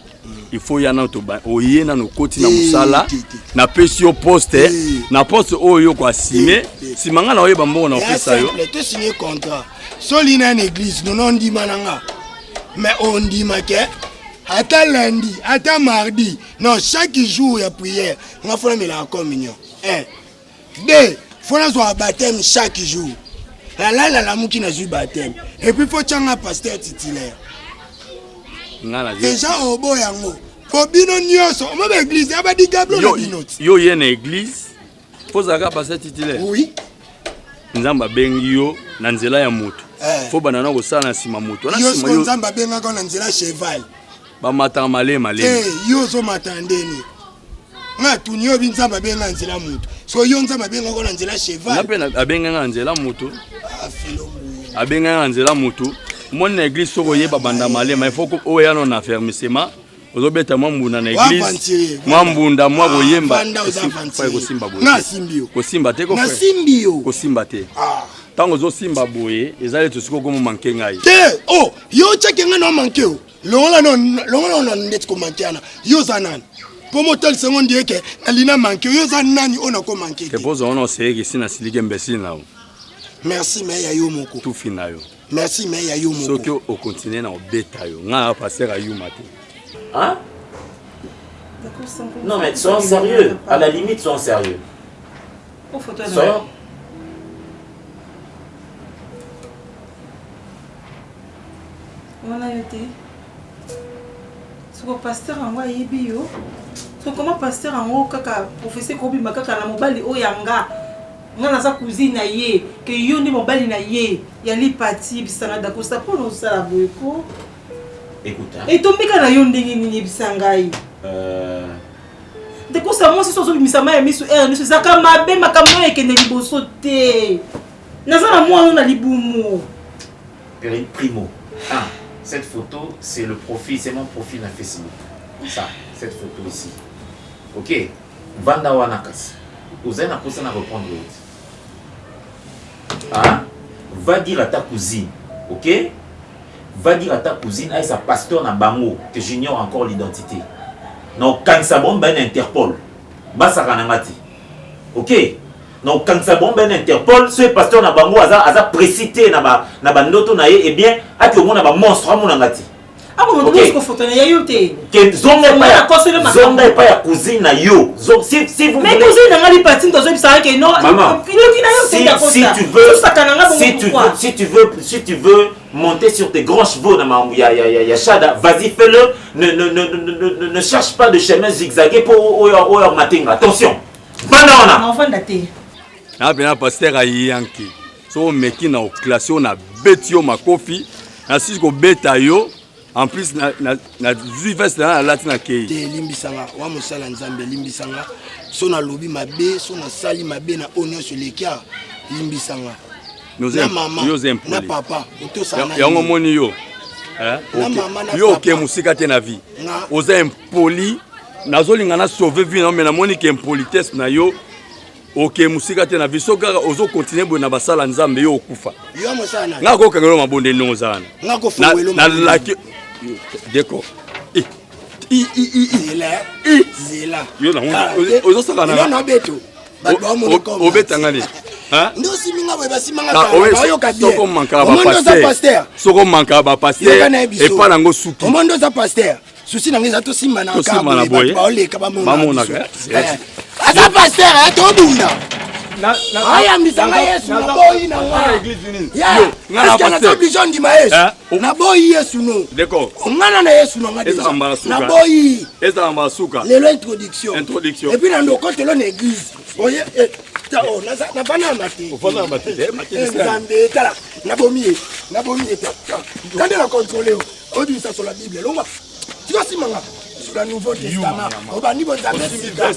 il faut ya nano oye nano koti na mosala napesi yo poste na poste oyo koasime nsima nga na oyeba mbongo na opesa yo tosigné contrat so lina na église nono ondima na nga mais ondima ke ata lundi ata mardi non chaque jour ya prière nga fona mela communion 2 fona zwa baptême chaque jour la muki na zwi baptême et puis faut tchanga pasteur titulaire déjà obo yango po bino nyonso omo église ya ba digablo na bino yo ye na église pozaka pasteur titulaire oui nzamba bengi yo na nzela ya moto fo banana kosala na nsima moto na nsima yo nzamba bengaka na nzela cheval bamataka malema yo ozomata ndeni nga tuni yo binzamba benga nzela moto so yo nzamba bengaka na nzela cheval nape abenganga na nzela moto abenganga na nzela moto moni na église soko yeba banda malema il faut que oyano na fermissement ozobeta mwa mbunda na église mwa mbunda mwa koyemba kosimba boye kosimba te kosimba te ntango ozosimba boye ezali tosiko komo manke ngai te yo tiake ngai na manke o longola ndeti komanke ana yo za nani po motel sengo ndieke alina manke yo za nani ona ko manke te pozo ona oseyeki sina silike mbesi nao merci mais ya yo moko tufi na yo merci mais ya yo moko soki okontinue na obeta yo nga pasteur ayuma te hein non mais soyons sérieux à la limite soyons sérieux soyons wana yo te soko pasteur yango ayebi yo so comment pasteur yango kaka professeur kobima kaka na mobali oyo yanga nga naza cousine na ye ke yo nde mobali na ye ya lipati yebisanga dacosta mpo na osala boye ko etombika na yo ndenge nini yebisa ngai dacosta mwasi so ozobimisa mai ya miso nyonso ezaka mabe makambo oyo ekende liboso te naza na mwana na libumu primo cette photo, c'est le profil, c'est mon profil na Facebook. Ça, cette photo ici. Ok. Vanda Wanakas. Vous allez reprendre l'autre. Hein? Va dire à ta cousine. Ok? Va dire à ta cousine, ah, sa pasteur na bango, que j'ignore encore l'identité. Non, quand ça bombe, ben Interpol. Basa kanangati. Ok? Non, quand ça bombe ben Interpol, ce pasteur na bango aza précité na bandoto na ye, eh bien, a que mon monstre à mon angati. Ah bon, donc est-ce faut tenir yo te? Que zonga pas ya cousine na yo. Si vous mais cousine na ngali patine dans un ça que non. Si tu veux monter sur tes grands chevaux dans ya Chada, vas-y fais-le. Ne cherche pas de chemin zigzagué pour matinga. Attention. Fanda Enfant daté. Na bien pasteur ayanki. So meki na classe on a betio makofi. Na si ko beta yo. En plus na vivesse na latina kei. Te limbisanga wa musala nzambe limbisanga. So na lobi mabe, so na sali mabe na onyo sur l'écart limbisanga. Na maman, na papa, yango moni yo. Yo ke musika te na vie. Oza impoli. Nazolinga na sauver vie na mais na moni ke impolitesse na yo. Ok musika te na vie so kaka ozo continuer bo na basala nzambe yo okufa. Yo musana. Nga ko kangelo mabonde nozana. Nga ko fowelo. Na laki D'accord. Zela. Yo na ozo saka na. Yo na beto. Obetangani. Hein? Ndo siminga bwe basimanga ka. Yo kabie. Soko manka ba pasteur. Soko manka ba pasteur. Et pas nango suki. Omondo za pasteur. Susi nango za to simba na ka. Ba oleka ba mona. Mamona. Asa pasteur to bunda. Aya mbisanga Yesu na boyi na ngana église nini. Yo, ngana pasteur bijon di Yesu. Na boyi Yesu no. D'accord. Ngana na Yesu no ngadi. Na boyi. Eza ambasuka. Lelo introduction. Introduction. Et puis na ndoko telo na église. Oye, oh, na bana mate. Ofana mate. Nzambe tala. Na bomi ta. Quand la contrôler, on dit ça sur la Bible. Longa. Tu vas si manga. Sur le Nouveau Testament. On va ni bonzambe sika.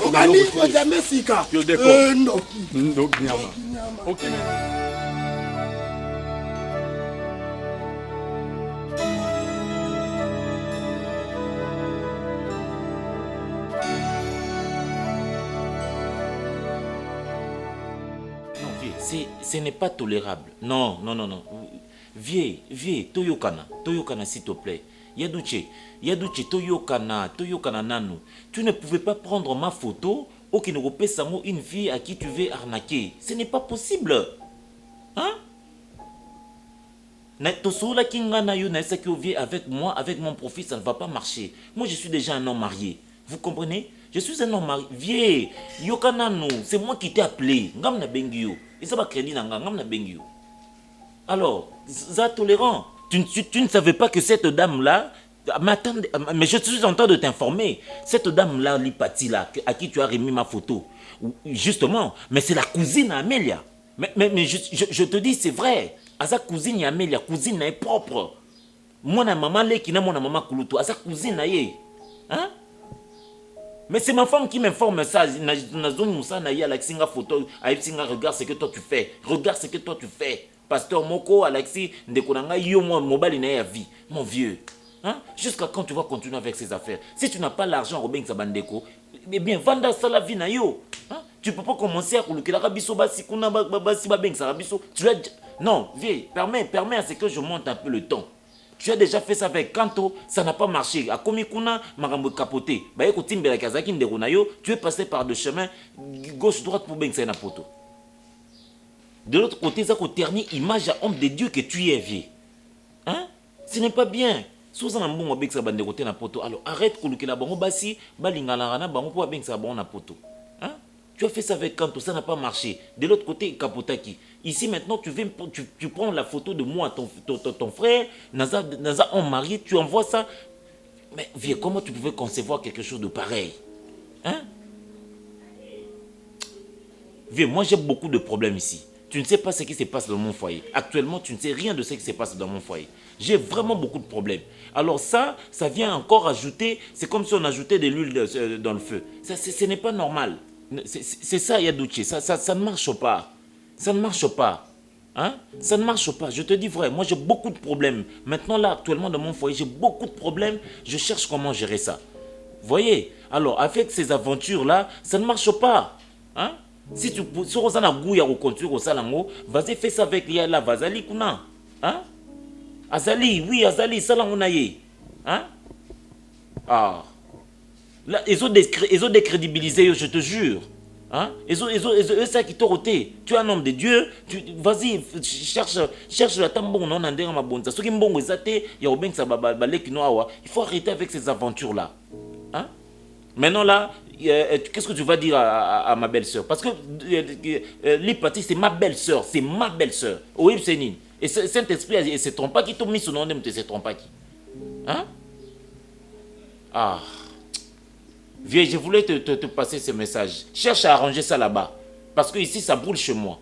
On va ni bonzambe sika. Yo d'accord. Non. OK. Ce n'est pas tolérable. Non. Vieux, Toyokana, s'il te plaît. Yadouche, Toyokana nanu. Tu ne pouvais pas prendre ma photo ou qui ne repèse une fille à qui tu veux arnaquer. Ce n'est pas possible. Hein? Avec moi, avec mon profil, ça ne va pas marcher. Moi, je suis déjà un homme marié. Vous comprenez? Je suis un homme marié. Vieux, Yokanano, c'est moi qui t'ai appelé. Ngamna Bengio. Et ça va crédit Ngamna Bengio. Alors, ça tolérant. Tu ne savais pas que cette dame-là. Mais je suis en train de t'informer. Cette dame-là, Lipati, là, à qui tu as remis ma photo. Justement, mais c'est la cousine Amélia. Mais je te dis, c'est vrai. À sa cousine Amélia, cousine est propre. Moi, na maman, qui n'a mon maman Kouloutou. À sa cousine, hein? Mais c'est ma femme qui m'informe ça. Regarde ce que toi tu fais. Regarde ce que toi tu fais. Pasteur Moko, Alexis, Ndekonanga, yo, moi, mobile, il a vie. Mon vieux. Hein? Jusqu'à quand tu vas continuer avec ces affaires? Si tu n'as pas l'argent, Robin Sabandeko, eh bien, vanda ça la vie na yo. Hein? Tu ne peux pas commencer à couler la rabisso, basikuna, basi, babeng, sarabisso. Non, vieux, permets à ce que je monte un peu le temps. Tu as déjà fait ça avec Kanto, ça n'a pas marché. À Komikuna, Marambo capoté. Tu es passé par deux chemins, gauche-droite pour Beng poto. De l'autre côté, ça ternit image à homme de Dieu que tu es, vieux. Hein? Ce n'est pas bien. Alors arrête de la bango basi, balingalana bango pour Beng sa bon na poto. Hein? Tu as fait ça avec Kanto, ça n'a pas marché. De l'autre côté, Kapotaki. Ici maintenant, tu prends la photo de moi, ton frère, Naza en mari, tu envoies ça. Mais vieux, comment tu pouvais concevoir quelque chose de pareil? Hein? Vieux, moi j'ai beaucoup de problèmes ici. Tu ne sais pas ce qui se passe dans mon foyer. Actuellement, tu ne sais rien de ce qui se passe dans mon foyer. J'ai vraiment beaucoup de problèmes. Alors ça vient encore ajouter, c'est comme si on ajoutait de l'huile dans le feu. Ce n'est pas normal. C'est ça, Yadouche, ça ne marche pas. Ça ne marche pas. Hein? Ça ne marche pas. Je te dis vrai, moi j'ai beaucoup de problèmes. Maintenant là, actuellement dans mon foyer, j'ai beaucoup de problèmes. Je cherche comment gérer ça. Vous voyez? Alors avec ces aventures-là, ça ne marche pas. Hein? Si tu as un goût à reconstruire au salango, vas-y fais ça avec la Vazali Kuna. Hein? Azali, oui, Azali, salangonaye. Hein? Ah. Là, ils ont décrédibilisé, je te jure. Hein? Ils ont ça qui t'a roté. Tu es un homme de Dieu, vas-y, cherche la tambon, non, il faut arrêter avec ces aventures-là. Hein? Maintenant là, qu'est-ce que tu vas dire à ma belle-sœur? Parce que l'hypathie, c'est ma belle-sœur, c'est ma belle-sœur. Oui, c'est Nine. Et Saint-Esprit, il ne se trompe pas qui t'a mis son nom, il ne se trompe pas qui. Hein? Ah. Viens, je voulais te passer ce message. Cherche à arranger ça là-bas. Parce que ici, ça brûle chez moi.